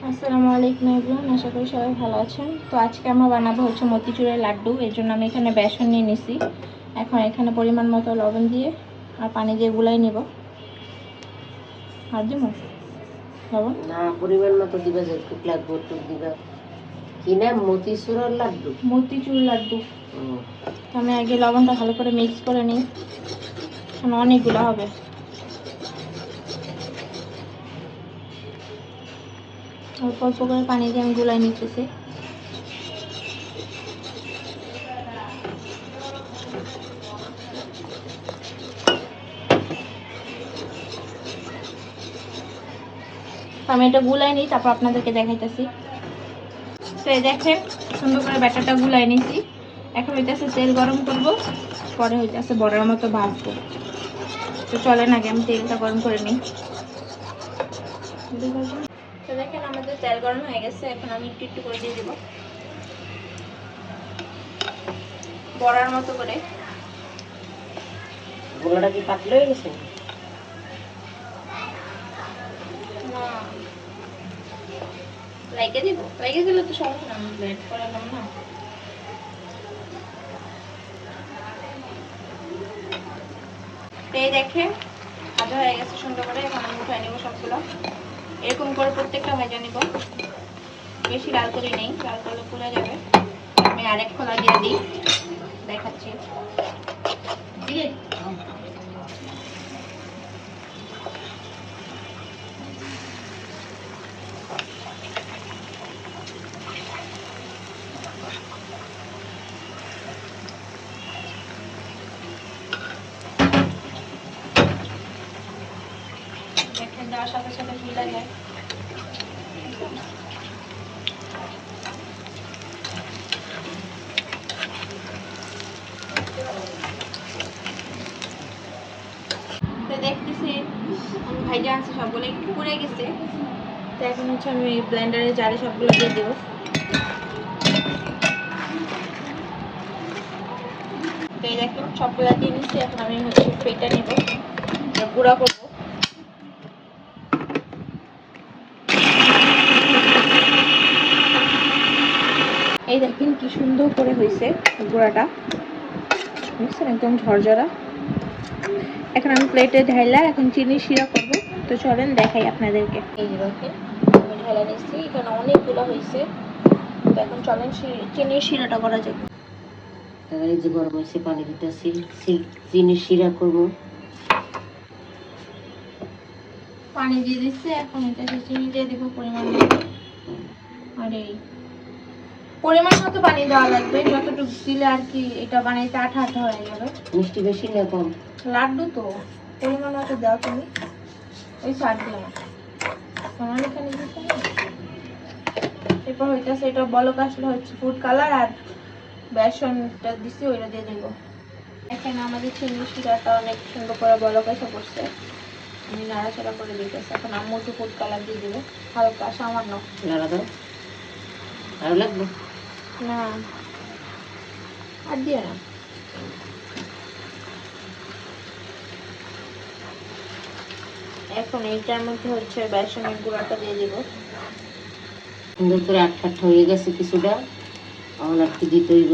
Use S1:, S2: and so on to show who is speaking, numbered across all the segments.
S1: আসসালামু আলাইকুম এভরিওয়ান, আশা করি সবাই ভালো আছেন। তো আজকে আমরা বানাবো হচ্ছে মতিচুরের লাড্ডু। এর জন্য আমি এখানে বেসন নিয়ে নিছি। এখন এখানে পরিমাণ মতো লবণ দিয়ে আর পানি দিয়ে গুলাই নেব। আর দিব লবণ
S2: না, পরিমাণ মতো দিবা, যেটুক লাগবে ওটুক দিবা। কি নাম? মতিচুরের লাড্ডু।
S1: মতিচুর লাড্ডু। তো আমি আগে লবণটা ভালো করে মিক্স করে নিই, কারণ অনেকগুলো হবে। অল্প অল্প করে পানি দিয়ে আমি গুলাই নিতেছি। আমি এটা গুলাই নিই, তারপর আপনাদেরকে দেখাইতেছি। তো এই দেখেন, সুন্দর করে ব্যাটারটা গুলাই নিছি। এখন হইতেছে তেল গরম করব, পরে হইতেছে বড়ার মতো ভাজবো। তো চলেন আগে আমি তেলটা গরম করে নিই। তো দেখেন আমাদের তেল গরম হয়ে গেছে। এখন আমি একটু একটু করে দিয়ে দেবো বড়ার মতো করে।
S2: গোলাটা কি পাতলা হয়ে গেছে?
S1: না, লাইকে দিব, লাইকে দিলে তো সমস্যা না, আমি ব্লেন্ড করালাম না। এই দেখেন ভাজা হয়ে গেছে সুন্দর করে। এখন আমি উঠাই নেবো সবগুলো। এরকম করে প্রত্যেকটা ভেজে নিব, বেশি লাল করে নেই, লাল করলে পুড়ে যাবে। আমি আরেক খোলা দিয়ে দিই, দেখাচ্ছি। দেখেন দেওয়ার সাথে সাথে ফুলে যায়। তো দেখতেছি আমি ভাইজা আনছি, সবগুলো একটু পুড়ে গেছে। তো এখন হচ্ছে আমি ব্লেন্ডারে জারে সবগুলো দিয়ে দেবো। তো এই দেখেন সবগুলো দিয়ে নিচ্ছি। এখন আমি হচ্ছে পেটা নেবো, গুঁড়া করবো। এই দেখেন কি সুন্দর করে হয়েছে গুঁড়াটা, বুঝছেন, একদম ঝরঝরা। এখন আমি প্লেটে ঢাইলা এখন চিনি শিরা করবো। তো চলেন দেখাই আপনাদেরকে। এই যে দেখেন আমি ঢালা নিচ্ছি, এখানে অনেকগুলো হয়েছে। তো এখন চলেন চিনির শিরাটা করা যাবে।
S2: তারপরে যে গরম হয়েছে পানি দিতেছি, চিনির শিরা করবো।
S1: পানি দিয়ে দিচ্ছে, এখন এটা চিনি দিয়ে দিব পরিমাণ মতো। আর এই পরিমাণ মতো পানি দেওয়া লাগবে, যতটুকু দিলে আর কি এটা বানাইতে আঠা আঠা হয়ে যাবে।
S2: মিষ্টি বেশি না কম?
S1: লাড্ডু তো পরিমাণ মতো দাও তুমি। ওই সার দিও না, তোমার এখানে দিতে না। এরপর হইতেছে এটা বলক আসলে হচ্ছে ফুড কালার আর বেসনটা দিছি ওইটা দিয়ে দেব। এখানে আমাদের চিনি শিরাটা অনেক সুন্দর করে বলক এসে পড়ছে। আমি নাড়াচাড়া করে দিতেছি। এখন আম্মু একটু ফুড কালার দিয়ে দেবো, হালকা সামান্য।
S2: নাড়া দাও, আরো লাগবে
S1: না আর দিয়ে না। এখন এইটার মধ্যে হচ্ছে বেসনের গুঁড়াটা দিয়ে দিব।
S2: সুন্দর করে আটটা হয়ে গেছে কিছুটা, আমার আর কি দিতে হইব।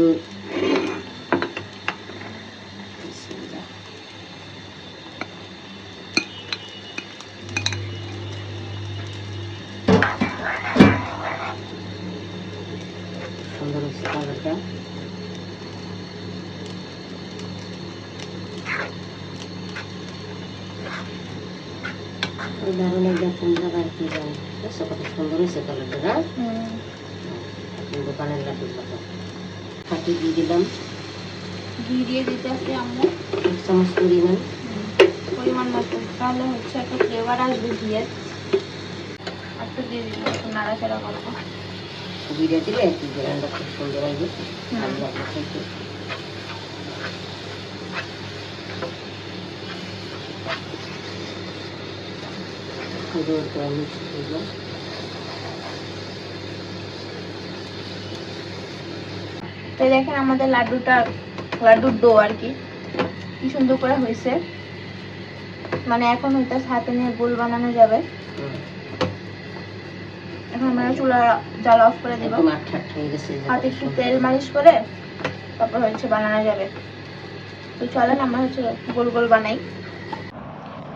S2: সুন্দর হচ্ছে কালারটা। দারুণ একদম জায়গায় কি জানি কত সুন্দর হয়েছে কালারটা। না দোকানের লাড্ডুর মতো। ফাটি দিয়ে দিলাম,
S1: ঘি দিয়ে দিতে আসি আম্মু
S2: 1 চামচ পরিমাণ,
S1: পরিমাণ মতো, তাহলে হচ্ছে একটা ফ্লেভার আসবে ঘিয়ের। আর তো দিয়ে দিলাম, একটু নাড়াচাড়া করবো।
S2: ঘিটা দিলে আর কি রান্না খুব সুন্দর হবে, ভালো লাগবে খেতে। সুন্দর করে মিক্স করবো।
S1: তো দেখেন আমাদের লাড্ডুর ডো আর কি সুন্দর করে হয়েছে। মানে এখন হইতাছে হাতে নিয়ে গোল বানানো যাবে। এখন আমরা চুলা জাল অফ করে দেবো।
S2: একদম আট হয়ে গেছে।
S1: হাতে একটু তেল মালিশ করে তারপর হচ্ছে বানানো যাবে। তো চলেন আমরা হচ্ছে গোল গোল বানাই।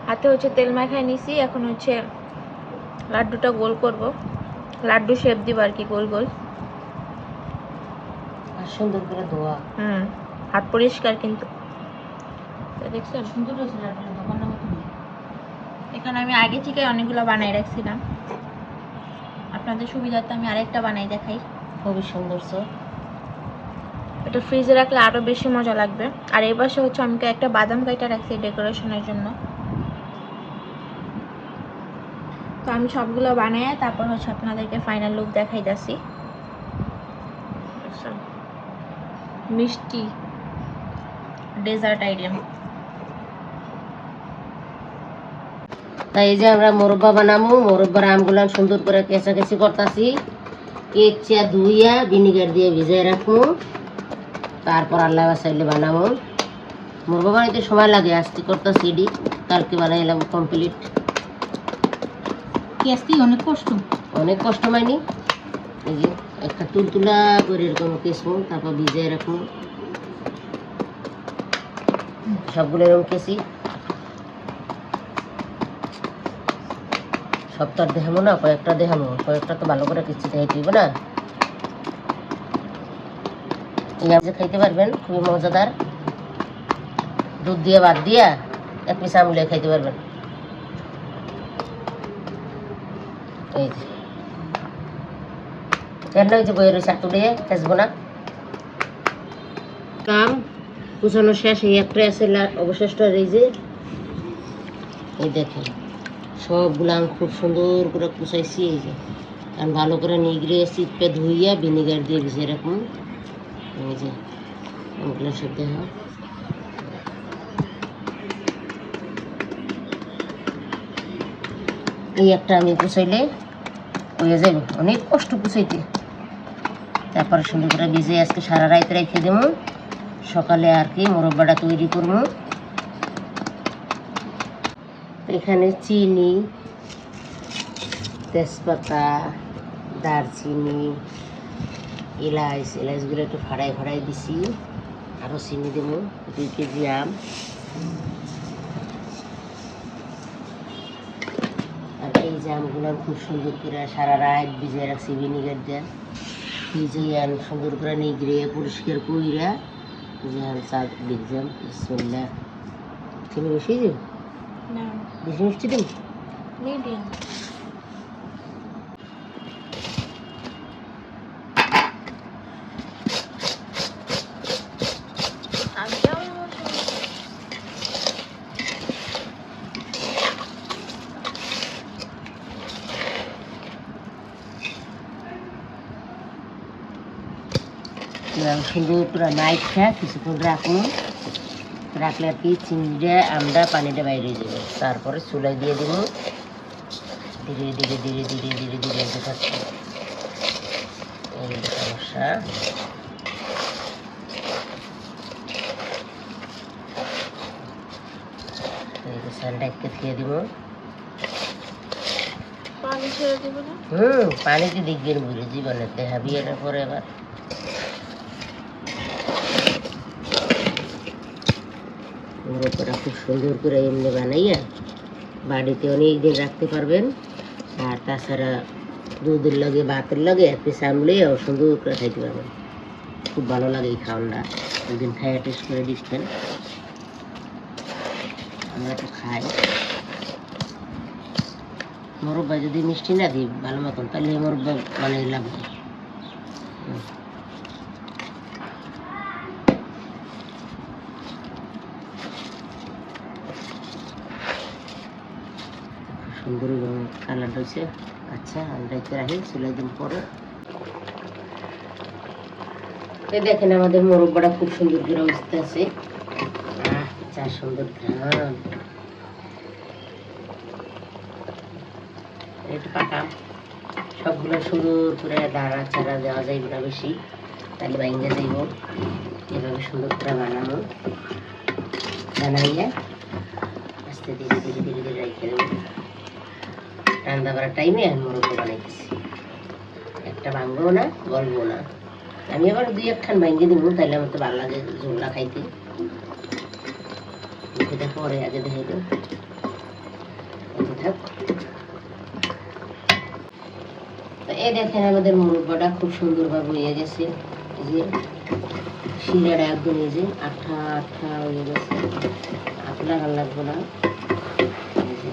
S1: হাতে হচ্ছে তেল মাখায় নিছি, এখন হচ্ছে লাড্ডুটা গোল করব, লাড্ডু শেপ দিব আর কি, গোল গোল।
S2: আর সুন্দর করে ধোয়া।
S1: হাত পরিষ্কার কিন্তু, দেখছেন
S2: সুন্দর হয়েছে লাড্ডুটা, দোকানের মতো।
S1: এখানে আমি আগে থেকে অনেকগুলো বানাই রাখছিলাম, আপনাদের সুবিধার্থে আমি আরেকটা বানাই দেখাই।
S2: খুবই সুন্দর।
S1: এটা ফ্রিজে রাখলে আরো বেশি মজা লাগবে। আর এই পাশে হচ্ছে আমি একটা বাদাম কাইটা রাখছি ডেকোরেশনের জন্য। তো আমি সবগুলো বানাই তারপর হচ্ছে আপনাদেরকে ফাইনাল লুক দেখাই যাচ্ছি। মিষ্টি ডেজার্ট আইটেম।
S2: তাই এই যে আমরা মোরব্বা বানাবো। মোরব্বার আমগুলো সুন্দর করে কেঁচাকেচি করতেছি, কেচিয়া ধুইয়া ভিনিগার দিয়ে ভিজাই রাখবো, তারপর আল্লাহ চাইলে বানাবো। মোরব্বা বানাইতে সময় লাগে, আজকে করতেছি এডি, কালকে বানাইলাম কমপ্লিট।
S1: কেসি অনেক কষ্ট,
S2: অনেক কষ্ট হয়নি। এই যে একটা তুলতুলা করে এরকম কেসবো, তারপর ভিজাই রাখবো। সবগুলো এরকম কেসি, সব তো আর দেখাবো না, কয়েকটা দেখাবো, কয়েকটা তো ভালো করে কিছু দেখাই দিব না। এই যে খাইতে পারবেন, খুবই মজাদার। দুধ দিয়ে ভাত দিয়া এক পিস আমলে খাইতে পারবেন। এই যে কেন এই যে বইয়ের চাটু দিয়ে খেসবো না। কাম কুচানো শেষ, এই একটা আছে অবশিষ্ট। এই দেখেন সবগুলো আমি খুব সুন্দর করে কুচাইছি। এই যে কারণ ভালো করে নিগড়ে চিপে ধুইয়া ভিনিগার দিয়ে ভিজিয়ে রাখুন। এই যে ওগুলো সব দেখা, এই একটা আমি কুচাইলে হয়ে যাবে। অনেক কষ্ট কুচাইতে। তারপরে সুন্দর করে ভিজে আজকে সারা রাত রেখে দেবো, সকালে আর কি মোরব্বাটা তৈরি করবো। এখানে চিনি, তেজপাতা, দারচিনি, এলাচগুলো একটু ফাড়াই ফাড়াই দিছি। আরও চিনি দেবো, 2 কেজি আম। আর এই যে আমগুলো খুব সুন্দর করে সারা রাত ভিজিয়ে রাখছি ভিনিগার দিয়ে। ভিজিয়ে আম সুন্দর করে নিগড়ে পরিষ্কার কইরা যে আমি চা দিলাম। বিসমিল্লাহ। চিনি বেশি দিই, বেশি মিষ্টি দিই,
S1: মিডিয়াম।
S2: সুন্দর করে নাইখা কিছুক্ষণ রাখুন। রাখলে আর কি চিংড়িটা আমরা পানিটা বাইরে যাবে। তারপরে চুলাই দিয়ে দেবো, ধীরে ধীরে ধীরে ধীরে ধীরে ধীরে দেখাচ্ছে। এই সমস্যা। স্যান্ডাইকে খেয়ে দিব।
S1: পানি ছেড়ে দিব না?
S2: পানিতে দিকের বুঝে জীবনে দেখাবি এটার পরে এবার। মোরব্বাটা খুব সুন্দর করে এমনি বানাইয়া বাড়িতে অনেক দিন রাখতে পারবেন। আর তাছাড়া দুধের লগে ভাতের লগে এক পিস আমলেও সুন্দর করে খাইতে পারবেন। খুব ভালো লাগে এই খাওয়ানটা, একদিন খাইয়া টেস্ট করে দেখবেন। আমরা তো খাই। মোরব্বা যদি মিষ্টি না দিই ভালো মতন, তাহলে মোরব্বা মানে লাভ নেই। সুন্দর কালারটা হচ্ছে। আচ্ছা আমি রাখতে রাখি, চুলাই দিন পরে। দেখেন আমাদের মোরব্বাটা খুব সুন্দর করে অবস্থা আছে। চা সুন্দর ঘ্রাণ। একটু পাকাম, সবগুলো সুন্দর করে দাঁড়া চারা দেওয়া যাইব না বেশি, তাহলে বাইঙ্গা যাইব। এভাবে সুন্দর করে বানাবো, বানাইয়া আস্তে ধীরে ধীরে ধীরে ধীরে রেখে দেবো। রান্না করার টাইমে আমি মোরব্বা বানাইতেছি। এটা ভাঙবো না, গলবো না। আমি আবার 2-1 ভাঙিয়ে দিব, তাইলে আমার তো ভালো লাগে ঝোলটা খাইতে। এটা পরে আগে দেখে দেব। এই দেখেন আমাদের মুরব্বাটা খুব সুন্দরভাবে হয়ে গেছে। এই যে শিরাটা একদম এই যে আঠা আঠা হয়ে গেছে, আটলা ভাল লাগবে না। এই যে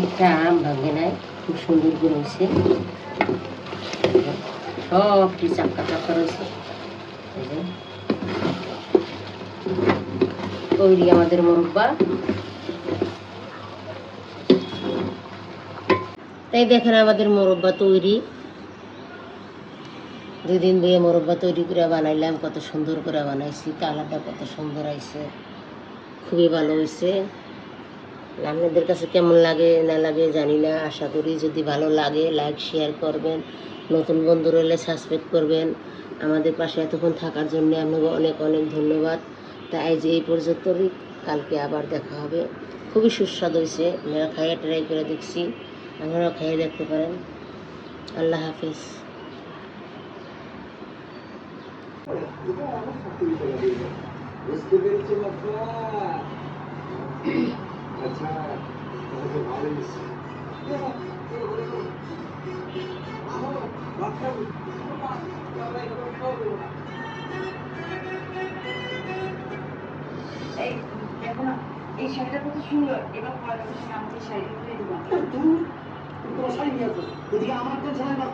S2: একটা আম ভাঙে নাই, খুব সুন্দর করে হয়েছে, সবটি চাক্কা চাক্কা রয়েছে। এই যে তৈরি আমাদের মুরব্বা। তাই দেখেন আমাদের মুরব্বা তৈরি। 2 দিন ধরে মুরব্বা তৈরি করে বানাইলাম, কত সুন্দর করে বানাইছি, কালারটা কত সুন্দর আইছে, খুবই ভালো হয়েছে। আপনাদের কাছে কেমন লাগে না লাগে জানি না, আশা করি যদি ভালো লাগে লাইক শেয়ার করবেন, নতুন বন্ধু রইলে সাবস্ক্রাইব করবেন। আমাদের পাশে এতক্ষণ থাকার জন্য আপনাকে অনেক অনেক ধন্যবাদ। তাই যে এই পর্যন্তই, কালকে আবার দেখা হবে। খুবই সুস্বাদু হয়েছে, আমরা খাইয়ে ট্রাই করে দেখছি, আপনারাও খাইয়ে দেখতে পারেন। আল্লাহ হাফিজ।
S3: বুঝতে পেরেছি বাবা। আচ্ছা, তাহলে তো ভালোই হয়েছে।
S4: এই দেখো না, এই শাড়িটা কত সুন্দর। এবার পয়লা বৈশাখে আমাকে শাড়িটা পরে দিবা।
S3: তুমি তোমার শাড়ি নিয়ে আসো, এদিকে আমার টেনশন হয় না।